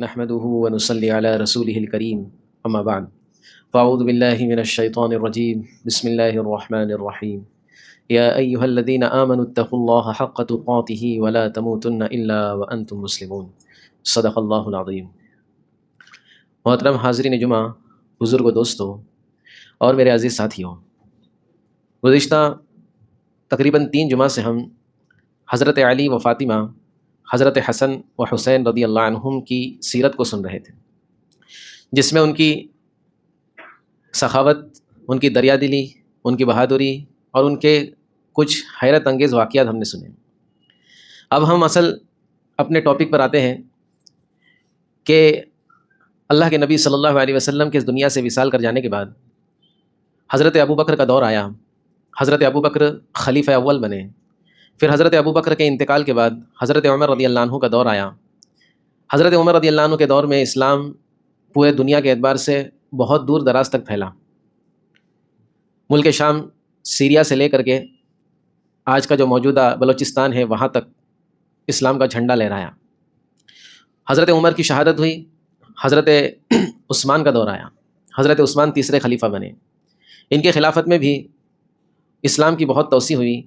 نحمده ونصلي على رسوله الكريم اما بعد فاعوذ بالله من الشيطان الرجيم بسم الله الرحمن الرحيم يا ايها الذين آمنوا اتقوا الله حق تقاته ولا تموتن الا وانتم مسلمون صدق اللہ العظیم۔ محترم حاضرین جمعہ، بزرگ و دوستو اور میرے عزیز ساتھیوں، گزشتہ تقریباً 3 جمعہ سے ہم حضرت علی و فاطمہ، حضرت حسن و حسین رضی اللہ عنہم کی سیرت کو سن رہے تھے، جس میں ان کی سخاوت، ان کی دریا دلی، ان کی بہادری اور ان کے کچھ حیرت انگیز واقعات ہم نے سنے۔ اب ہم اصل اپنے ٹاپک پر آتے ہیں کہ اللہ کے نبی صلی اللہ علیہ وسلم کے اس دنیا سے وصال کر جانے کے بعد حضرت ابو بکر کا دور آیا۔ حضرت ابو بکر خلیفہ اول بنے۔ پھر حضرت ابو بکر کے انتقال کے بعد حضرت عمر رضی اللہ عنہ کا دور آیا۔ حضرت عمر رضی اللہ عنہ کے دور میں اسلام پورے دنیا کے اعتبار سے بہت دور دراز تک پھیلا۔ ملک شام، سیریا سے لے کر کے آج کا جو موجودہ بلوچستان ہے وہاں تک اسلام کا جھنڈا لہرایا۔ حضرت عمر کی شہادت ہوئی، حضرت عثمان کا دور آیا۔ حضرت عثمان تیسرے خلیفہ بنے۔ ان کے خلافت میں بھی اسلام کی بہت توسیع ہوئی،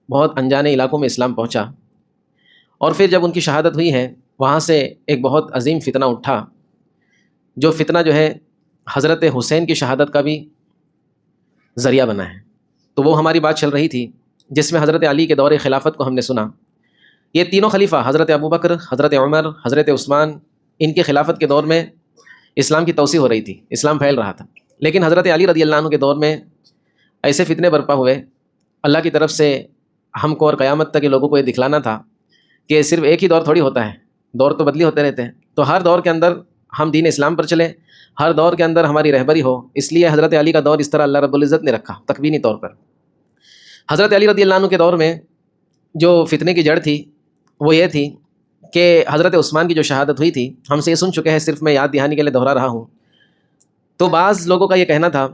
بہت انجانے علاقوں میں اسلام پہنچا۔ اور پھر جب ان کی شہادت ہوئی ہے، وہاں سے ایک بہت عظیم فتنہ اٹھا، جو فتنہ جو ہے حضرت حسین کی شہادت کا بھی ذریعہ بنا ہے۔ تو وہ ہماری بات چل رہی تھی جس میں حضرت علی کے دور خلافت کو ہم نے سنا۔ یہ تینوں خلیفہ، حضرت ابو بکر، حضرت عمر، حضرت عثمان، ان کی خلافت کے دور میں اسلام کی توسیع ہو رہی تھی، اسلام پھیل رہا تھا۔ لیکن حضرت علی رضی اللہ عنہ کے دور میں ایسے فتنے برپا ہوئے، اللہ کی طرف سے ہم کو اور قیامت تک کے لوگوں کو یہ دکھلانا تھا کہ صرف ایک ہی دور تھوڑی ہوتا ہے، دور تو بدلی ہوتے رہتے ہیں۔ تو ہر دور کے اندر ہم دین اسلام پر چلے، ہر دور کے اندر ہماری رہبری ہو۔ اس لیے حضرت علی کا دور اس طرح اللہ رب العزت نے رکھا تکوینی طور پر۔ حضرت علی رضی اللہ عنہ کے دور میں جو فتنے کی جڑ تھی وہ یہ تھی کہ حضرت عثمان کی جو شہادت ہوئی تھی، ہم سے یہ سن چکے ہیں، صرف میں یاد دہانی کے لیے دہرا رہا ہوں۔ تو بعض لوگوں کا یہ کہنا تھا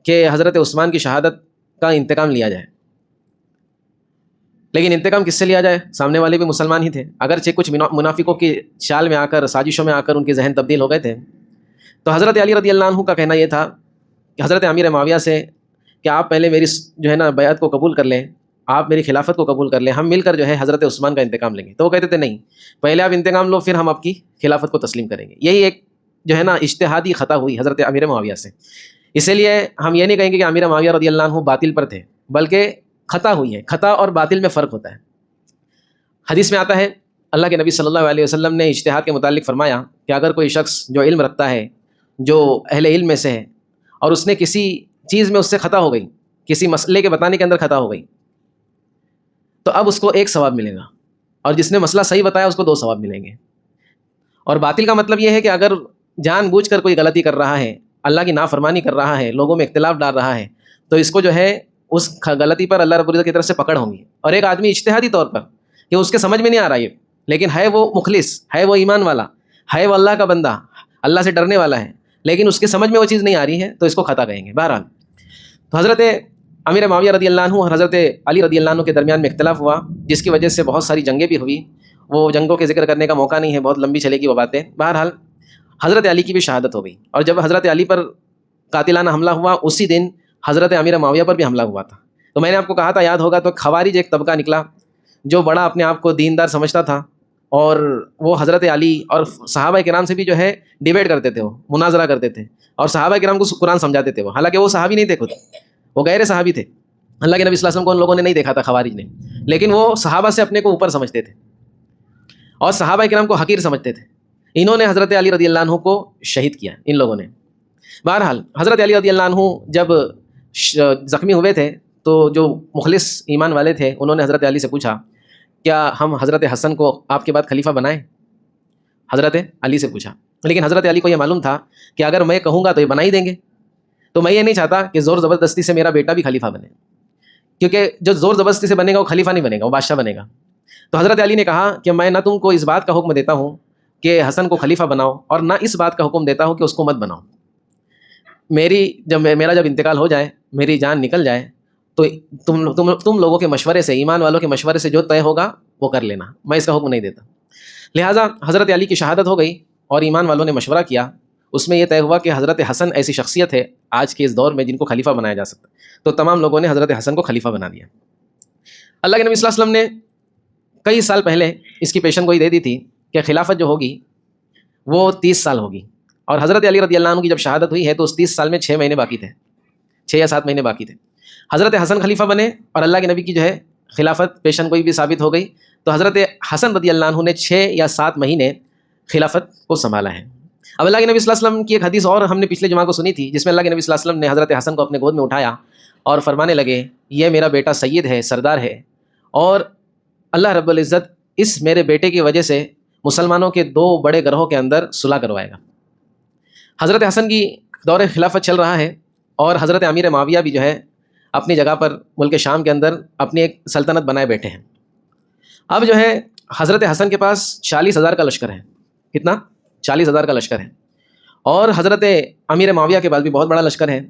کہ حضرت عثمان کی شہادت کا انتقام لیا جائے۔ لیکن انتقام کس سے لیا جائے؟ سامنے والے بھی مسلمان ہی تھے، اگرچہ کچھ منافقوں کی چال میں آ کر، سازشوں میں آ کر ان کے ذہن تبدیل ہو گئے تھے۔ تو حضرت علی رضی اللہ عنہ کا کہنا یہ تھا کہ حضرت امیر معاویہ سے کہ آپ پہلے میری جو ہے نا بیعت کو قبول کر لیں، آپ میری خلافت کو قبول کر لیں، ہم مل کر جو ہے حضرت عثمان کا انتقام لیں گے۔ تو وہ کہتے تھے نہیں، پہلے آپ انتقام لو، پھر ہم آپ کی خلافت کو تسلیم کریں گے۔ یہی ایک جو ہے نا اجتہادی خطا ہوئی حضرت امیر معاویہ سے۔ اسی لیے ہم یہ نہیں کہیں گے کہ امیر معاویہ رضی اللہ عنہ باطل پر تھے، بلکہ خطا ہوئی ہے۔ خطا اور باطل میں فرق ہوتا ہے۔ حدیث میں آتا ہے، اللہ کے نبی صلی اللہ علیہ وسلم نے اجتہاد کے متعلق فرمایا کہ اگر کوئی شخص جو علم رکھتا ہے، جو اہل علم میں سے ہے، اور اس نے کسی چیز میں اس سے خطا ہو گئی، کسی مسئلے کے بتانے کے اندر خطا ہو گئی، تو اب اس کو 1 ثواب ملے گا، اور جس نے مسئلہ صحیح بتایا اس کو 2 ثواب ملیں گے۔ اور باطل کا مطلب یہ ہے کہ اگر جان بوجھ کر کوئی غلطی کر رہا ہے، اللہ کی نافرمانی کر رہا ہے، لوگوں میں اختلاف ڈال رہا ہے، تو اس کو جو ہے اس غلطی پر اللہ رب العزت کی طرف سے پکڑ ہوں گی۔ اور ایک آدمی اجتہادی طور پر کہ اس کے سمجھ میں نہیں آ رہا یہ، لیکن ہے وہ مخلص، ہے وہ ایمان والا، ہے وہ اللہ کا بندہ، اللہ سے ڈرنے والا ہے، لیکن اس کے سمجھ میں وہ چیز نہیں آ رہی ہے، تو اس کو خطا کہیں گے۔ بہرحال تو حضرت امیر معاویہ رضی اللہ عنہ اور حضرت علی رضی اللہ عنہ کے درمیان میں اختلاف ہوا، جس کی وجہ سے بہت ساری جنگیں بھی ہوئی۔ وہ جنگوں کے ذکر کرنے کا موقع نہیں ہے، بہت لمبی چلے گی وہ باتیں۔ بہرحال حضرت علی کی بھی شہادت ہو گئی، اور جب حضرت علی پر قاتلانہ حملہ ہوا، اسی دن حضرت امیر معاویہ پر بھی حملہ ہوا تھا۔ تو میں نے آپ کو کہا تھا، یاد ہوگا، تو خوارج ایک طبقہ نکلا جو بڑا اپنے آپ کو دیندار سمجھتا تھا، اور وہ حضرت علی اور صحابہ کرام سے بھی جو ہے ڈیبیٹ کرتے تھے، وہ مناظرہ کرتے تھے، اور صحابہ کرام کو قرآن سمجھاتے تھے۔ وہ حالانکہ وہ صحابی نہیں تھے، خود وہ غیر صحابی تھے، اللہ کے نبی صلی اللہ علیہ وسلم کو ان لوگوں نے نہیں دیکھا تھا، خوارج نے، لیکن وہ صحابہ سے اپنے کو اوپر سمجھتے تھے اور صحابہ کرام کو حقیر سمجھتے تھے۔ انہوں نے حضرت علی رضی اللہ عنہ کو شہید کیا، ان لوگوں نے۔ بہرحال حضرت علی رضی اللہ عنہ جب زخمی ہوئے تھے، تو جو مخلص ایمان والے تھے انہوں نے حضرت علی سے پوچھا، کیا ہم حضرت حسن کو آپ کے بعد خلیفہ بنائیں؟ حضرت علی سے پوچھا، لیکن حضرت علی کو یہ معلوم تھا کہ اگر میں کہوں گا تو یہ بنا ہی دیں گے، تو میں یہ نہیں چاہتا کہ زور زبردستی سے میرا بیٹا بھی خلیفہ بنے، کیونکہ جو زور زبردستی سے بنے گا وہ خلیفہ نہیں بنے گا، وہ بادشاہ بنے گا۔ تو حضرت علی نے کہا کہ میں نہ تم کو اس بات کا حکم دیتا ہوں کہ حسن کو خلیفہ بناؤ، اور نہ اس بات کا حکم دیتا ہوں کہ اس کو مت بناؤ۔ میرا جب انتقال ہو جائے، میری جان نکل جائے، تو تم لوگوں کے مشورے سے، ایمان والوں کے مشورے سے جو طے ہوگا وہ کر لینا، میں اس کا حکم نہیں دیتا۔ لہٰذا حضرت علی کی شہادت ہو گئی، اور ایمان والوں نے مشورہ کیا، اس میں یہ طے ہوا کہ حضرت حسن ایسی شخصیت ہے آج کے اس دور میں جن کو خلیفہ بنایا جا سکتا ہے، تو تمام لوگوں نے حضرت حسن کو خلیفہ بنا دیا۔ اللہ کے نبی صلی اللہ علیہ وسلم نے کئی سال پہلے اس کی پیشن گوئی دے دی تھی کہ خلافت جو ہوگی وہ 30 سال ہوگی، اور حضرت علی رضی اللہ عنہ کی جب شہادت ہوئی ہے تو اس 30 سال میں 6 مہینے باقی تھے، 6 یا 7 مہینے باقی تھے۔ حضرت حسن خلیفہ بنے اور اللہ کے نبی کی جو ہے خلافت پیشن گوئی بھی ثابت ہو گئی، تو حضرت حسن رضی اللہ عنہ نے 6 یا 7 مہینے خلافت کو سنبھالا ہے۔ اب اللہ کے نبی صلی اللہ علیہ وسلم کی ایک حدیث اور ہم نے پچھلے جمعہ کو سنی تھی، جس میں اللہ کے نبی صلی اللہ علیہ وسلم نے حضرت حسن کو اپنے گود میں اٹھایا اور فرمانے لگے، یہ میرا بیٹا سید ہے، سردار ہے، اور اللہ رب العزت اس میرے بیٹے کی وجہ سے مسلمانوں کے 2 بڑے گروہوں کے اندر صلح کروائے گا۔ حضرت حسن کی دور خلافت چل رہا ہے، اور حضرت امیر معاویہ بھی جو ہے اپنی جگہ پر ملک شام کے اندر اپنی ایک سلطنت بنائے بیٹھے ہیں۔ اب جو ہے حضرت حسن کے پاس 40,000 کا لشکر ہے، کتنا؟ 40,000 کا لشکر ہے، اور حضرت امیر معاویہ کے پاس بھی بہت بڑا لشکر ہے۔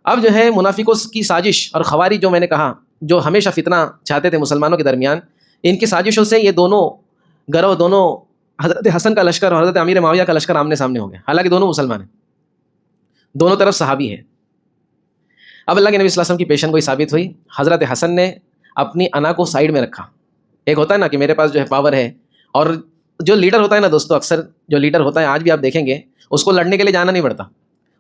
اب جو ہے منافقوں کی سازش اور خوارج جو میں نے کہا جو ہمیشہ فتنہ چاہتے تھے مسلمانوں کے درمیان، ان کی سازشوں سے یہ دونوں گروہ، دونوں حضرت حسن کا لشکر اور حضرت امیر معاویہ کا لشکر آمنے سامنے ہو گئے، حالانکہ دونوں مسلمان ہیں، دونوں طرف صحابی ہیں۔ اب اللہ کے نبی صلی اللہ علیہ وسلم کی پیشن گوئی ثابت ہوئی، حضرت حسن نے اپنی انا کو سائیڈ میں رکھا۔ ایک ہوتا ہے نا کہ میرے پاس جو ہے پاور ہے، اور جو لیڈر ہوتا ہے نا دوستو، اکثر جو لیڈر ہوتا ہے آج بھی آپ دیکھیں گے اس کو لڑنے کے لیے جانا نہیں پڑتا،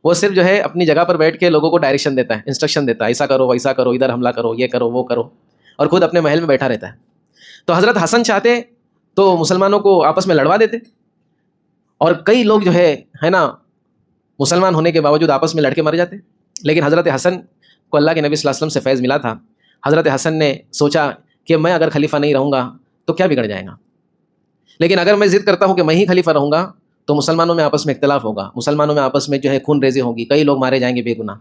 وہ صرف جو ہے اپنی جگہ پر بیٹھ کے لوگوں کو ڈائریکشن دیتا ہے، انسٹرکشن دیتا ہے، ایسا کرو ویسا کرو، ادھر حملہ کرو، یہ کرو وہ کرو، اور خود اپنے محل میں بیٹھا رہتا ہے۔ تو حضرت حسن چاہتے تو مسلمانوں کو آپس میں لڑوا دیتے، اور کئی لوگ جو ہے نا مسلمان ہونے کے باوجود آپس میں لڑ کے مر جاتے، لیکن حضرت حسن کو اللہ کے نبی صلی اللہ علیہ وسلم سے فیض ملا تھا۔ حضرت حسن نے سوچا کہ میں اگر خلیفہ نہیں رہوں گا تو کیا بگڑ جائے گا، لیکن اگر میں ضد کرتا ہوں کہ میں ہی خلیفہ رہوں گا تو مسلمانوں میں آپس میں اختلاف ہوگا، مسلمانوں میں آپس میں جو ہے خون ریزی ہوگی، کئی لوگ مارے جائیں گے بے گناہ۔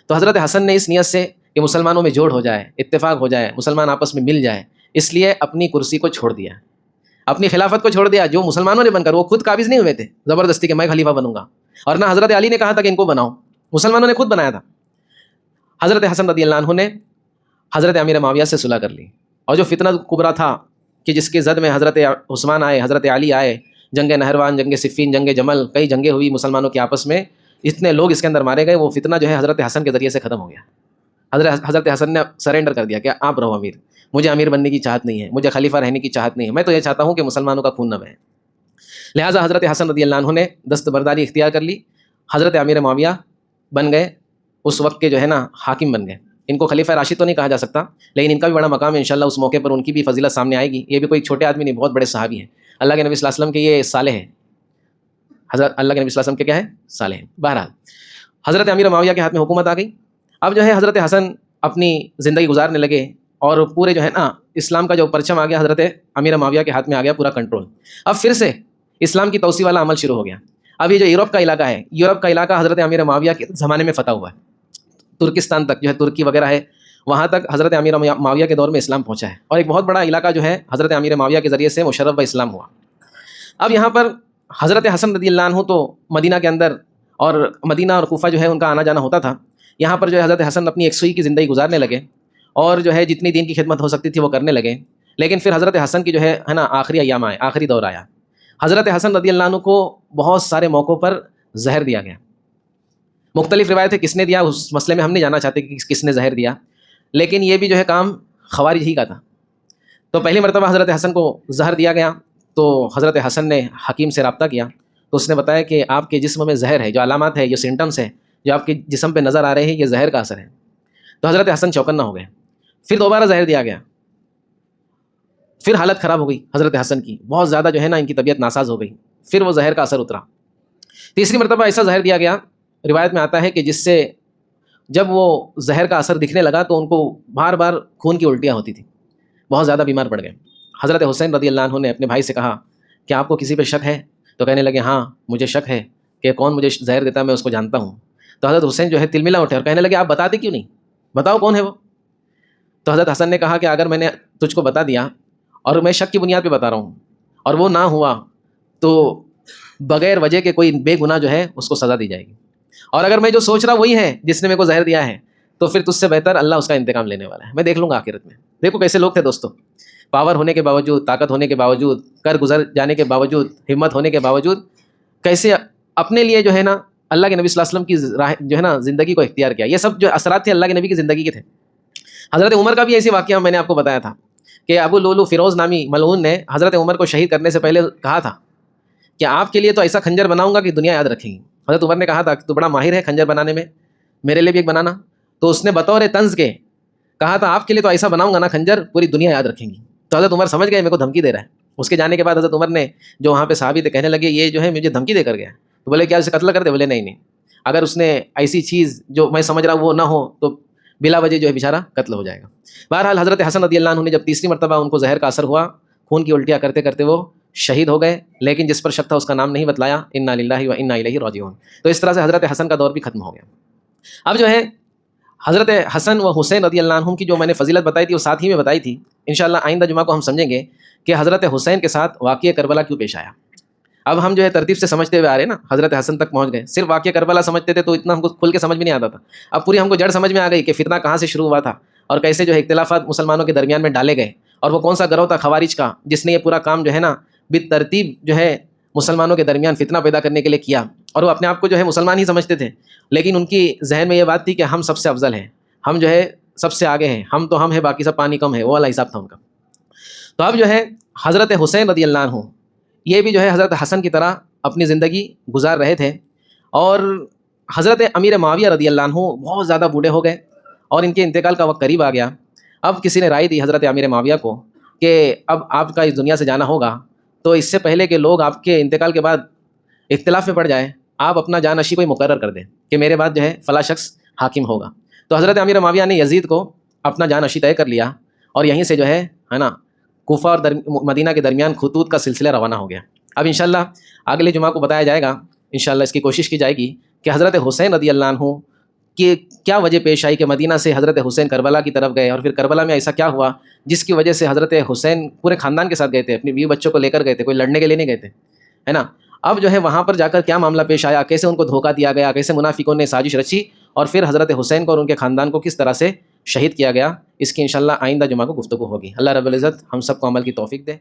تو حضرت حسن نے اس نیت سے کہ مسلمانوں میں جوڑ ہو جائے، اتفاق ہو جائے، مسلمان آپس میں مل جائے، اس لیے اپنی کرسی کو چھوڑ دیا، اپنی خلافت کو چھوڑ دیا، جو مسلمانوں نے بن کر، وہ خود قابض نہیں ہوئے تھے زبردستی کہ میں خلیفہ بنوں گا، اور نہ حضرت علی نے کہا تھا کہ ان کو بناؤ، مسلمانوں نے خود بنایا تھا۔ حضرت حسن رضی اللہ عنہ نے حضرت امیر معاویہ سے صلح کر لی، اور جو فتنہ کبریٰ تھا کہ جس کے زد میں حضرت عثمان آئے، حضرت علی آئے، جنگ نہروان، جنگ صفین، جنگ جمل، کئی جنگیں ہوئی مسلمانوں کے آپس میں، اتنے لوگ اس کے اندر مارے گئے، وہ فتنہ جو ہے حضرت حسن کے ذریعے سے ختم ہو گیا۔ حضرت حسن نے سرنڈر کر دیا کہ آپ رہو امیر، مجھے امیر بننے کی چاہت نہیں ہے، مجھے خلیفہ رہنے کی چاہت نہیں ہے، میں تو یہ چاہتا ہوں کہ مسلمانوں کا خون نہ بہے۔ لہٰذا حضرت حسن رضی اللہ عنہ نے دستبرداری اختیار کر لی، حضرت امیر معاویہ بن گئے، اس وقت کے جو ہے نا حاکم بن گئے۔ ان کو خلیفہ راشد تو نہیں کہا جا سکتا، لیکن ان کا بھی بڑا مقام ہے، انشاءاللہ اس موقع پر ان کی بھی فضیلت سامنے آئے گی۔ یہ بھی کوئی چھوٹے آدمی نہیں، بہت بڑے صحابی ہیں، اللہ کے نبی صلی اللہ علیہ وسلم کے یہ صالح ہیں، حضرت اللہ کے نبی صلی اللہ علیہ وسلم کے کیا ہے؟ صالح ہیں۔ بہرحال حضرت امیر معاویہ کے ہاتھ میں حکومت آ گئی۔ اب جو ہے حضرت حسن اپنی زندگی گزارنے لگے، اور پورے جو ہے نا اسلام کا جو پرچم آ گیا حضرت امیر معاویہ کے ہاتھ میں آ گیا، پورا کنٹرول۔ اب پھر سے اسلام کی توسیع والا عمل شروع ہو گیا۔ اب یہ جو یورپ کا علاقہ ہے، یورپ کا علاقہ حضرت امیر معاویہ کے زمانے میں فتح ہوا ہے، ترکستان تک جو ہے، ترکی وغیرہ ہے، وہاں تک حضرت امیر معاویہ کے دور میں اسلام پہنچا ہے، اور ایک بہت بڑا علاقہ جو ہے حضرت امیر معاویہ کے ذریعے سے مشرف اسلام ہوا۔ اب یہاں پر حضرت حسن رضی اللہ عنہ تو مدینہ کے اندر، اور مدینہ اور کوفہ جو ہے ان کا آنا جانا ہوتا تھا، یہاں پر جو ہے حضرت حسن اپنی ایک سوئی کی زندگی گزارنے لگے، اور جو ہے جتنی دین کی خدمت ہو سکتی تھی وہ کرنے لگے۔ لیکن پھر حضرت حسن کی جو ہے نا آخری ایام آئے، آخری دور آیا، حضرت حسن رضی اللہ عنہ کو بہت سارے موقعوں پر زہر دیا گیا۔ مختلف روایتیں کس نے دیا، اس مسئلے میں ہم نہیں جاننا چاہتے کہ کس نے زہر دیا، لیکن یہ بھی جو ہے کام خوارج ہی کا تھا۔ تو پہلی مرتبہ حضرت حسن کو زہر دیا گیا، تو حضرت حسن نے حکیم سے رابطہ کیا، تو اس نے بتایا کہ آپ کے جسم میں زہر ہے، جو علامات ہے، جو سمٹمس ہیں، جو آپ کے جسم پہ نظر آ رہے ہیں، یہ زہر کا اثر ہے۔ تو حضرت حسن چوکنا ہو گئے، پھر دوبارہ زہر دیا گیا، پھر حالت خراب ہو گئی حضرت حسن کی، بہت زیادہ جو ہے نا ان کی طبیعت ناساز ہو گئی، پھر وہ زہر کا اثر اترا۔ تیسری مرتبہ ایسا زہر دیا گیا، روایت میں آتا ہے کہ جس سے جب وہ زہر کا اثر دکھنے لگا تو ان کو بار بار خون کی الٹیاں ہوتی تھیں، بہت زیادہ بیمار پڑ گئے۔ حضرت حسین رضی اللہ عنہ نے اپنے بھائی سے کہا کہ آپ کو کسی پہ شک ہے؟ تو کہنے لگے ہاں مجھے شک ہے کہ کون مجھے زہر دیتا ہے، میں اس کو جانتا ہوں۔ تو حضرت حسین جو ہے تلملا اٹھے اور کہنے لگے آپ بتاتے کیوں نہیں، بتاؤ کون ہے وہ۔ تو حضرت حسن نے کہا کہ اگر میں نے تجھ کو بتا دیا اور میں شک کی بنیاد پہ بتا رہا ہوں اور وہ نہ ہوا تو بغیر وجہ کے کوئی بے گناہ جو ہے اس کو سزا دی جائے گی، اور اگر میں جو سوچ رہا وہی ہے جس نے میرے کو زہر دیا ہے تو پھر تجھ سے بہتر اللہ اس کا انتقام لینے والا ہے، میں دیکھ لوں گا آخرت میں۔ دیکھو کیسے لوگ تھے دوستو، پاور ہونے کے باوجود، طاقت ہونے کے باوجود، کر گزر جانے کے باوجود، ہمت ہونے کے باوجود کیسے اپنے لیے جو ہے نا اللہ کے نبی صلی اللہ علیہ وسلم کی راہ جو ہے نا زندگی کو اختیار کیا. یہ سب جو اثرات تھے اللہ کے نبی کی زندگی کے تھے. حضرت عمر کا بھی ایسی واقعہ میں نے آپ کو بتایا تھا کہ ابو لولو فیروز نامی ملعون نے حضرت عمر کو شہید کرنے سے پہلے کہا تھا کہ آپ کے لیے تو ایسا خنجر بناؤں گا کہ دنیا یاد رکھے گی. حضرت عمر نے کہا تھا کہ تو بڑا ماہر ہے خنجر بنانے میں, میرے لیے بھی ایک بنانا. تو اس نے بطور طنز کے کہا تھا آپ کے لیے تو ایسا بناؤں گا نا خنجر پوری دنیا یاد رکھیں گی. تو حضرت عمر سمجھ گئے میرے کو دھمکی دے رہا ہے. اس کے جانے کے بعد حضرت عمر نے جو وہاں پہ صحابی تھے کہنے لگے یہ جو ہے مجھے دھمکی دے کر گیا. تو بولے کیا اسے قتل کر دے؟ بولے نہیں, اگر اس نے ایسی چیز جو میں سمجھ رہا ہوں وہ نہ ہو تو بلا وجہ جو ہے بیچارہ قتل ہو جائے گا. بہرحال حضرت حسن رضی اللہ عنہ نے جب تیسری مرتبہ ان کو زہر کا اثر ہوا, خون کی الٹیاں کرتے کرتے وہ شہید ہو گئے, لیکن جس پر شک تھا اس کا نام نہیں بتلایا. انا للہ و انا الیہ راجعون. تو اس طرح سے حضرت حسن کا دور بھی ختم ہو گیا. اب جو ہے حضرت حسن و حسین رضی اللہ عنہم کی جو میں نے فضیلت بتائی تھی وہ ساتھ ہی میں بتائی تھی. انشاءاللہ آئندہ جمعہ کو ہم سمجھیں گے کہ حضرت حسین کے ساتھ واقعہ کربلا کیوں پیش آیا. اب ہم جو ہے ترتیب سے سمجھتے ہوئے آ رہے ہیں نا, حضرت حسن تک پہنچ گئے. صرف واقعہ کربلا سمجھتے تھے تو اتنا ہم کو کھل کے سمجھ بھی نہیں آتا تھا. اب پوری ہم کو جڑ سمجھ میں آ گئی کہ فتنہ کہاں سے شروع ہوا تھا اور کیسے جو ہے اختلافات مسلمانوں کے درمیان میں ڈالے گئے, اور وہ کون سا گروہ تھا خوارج کا جس نے یہ پورا کام جو ہے نا بالترتیب جو ہے مسلمانوں کے درمیان فتنہ پیدا کرنے کے لیے کیا. اور وہ اپنے آپ کو جو ہے مسلمان ہی سمجھتے تھے, لیکن ان کی ذہن میں یہ بات تھی کہ ہم سب سے افضل ہیں, ہم جو ہے سب سے آگے ہیں, ہم تو ہم ہیں باقی سب پانی کم ہے, وہ والا حساب تھا ان کا. تو اب جو ہے حضرت حسین رضی اللہ عنہ یہ بھی جو ہے حضرت حسن کی طرح اپنی زندگی گزار رہے تھے. اور حضرت امیر معاویہ رضی اللہ عنہ بہت زیادہ بوڑھے ہو گئے اور ان کے انتقال کا وقت قریب آ گیا. اب کسی نے رائے دی حضرت امیر معاویہ کو کہ اب آپ کا اس دنیا سے جانا ہوگا, تو اس سے پہلے کہ لوگ آپ کے انتقال کے بعد اختلاف میں پڑ جائیں, آپ اپنا جانشین کوئی مقرر کر دیں کہ میرے بعد جو ہے فلاں شخص حاکم ہوگا. تو حضرت امیر معاویہ نے یزید کو اپنا جانشین طے کر لیا, اور یہیں سے جو ہے نا کوفہ اور مدینہ کے درمیان خطوط کا سلسلہ روانہ ہو گیا. اب انشاءاللہ اگلے جمعہ کو بتایا جائے گا, انشاءاللہ اس کی کوشش کی جائے گی کہ حضرت حسین رضی اللہ عنہ کہ کیا وجہ پیش آئی کہ مدینہ سے حضرت حسین کربلا کی طرف گئے, اور پھر کربلا میں ایسا کیا ہوا جس کی وجہ سے حضرت حسین پورے خاندان کے ساتھ گئے تھے, اپنی بیوی بچوں کو لے کر گئے تھے, کوئی لڑنے کے لیے نہیں گئے تھے, ہے نا. اب جو ہے وہاں پر جا کر کیا معاملہ پیش آیا, کیسے ان کو دھوکہ دیا گیا, کیسے منافقوں نے سازش رچی, اور پھر حضرت حسین کو اور ان کے خاندان کو کس طرح سے شہید کیا گیا, اس کی انشاءاللہ آئندہ جمعہ کو گفتگو ہوگی. اللہ رب العزت ہم سب کو عمل کی توفیق دے.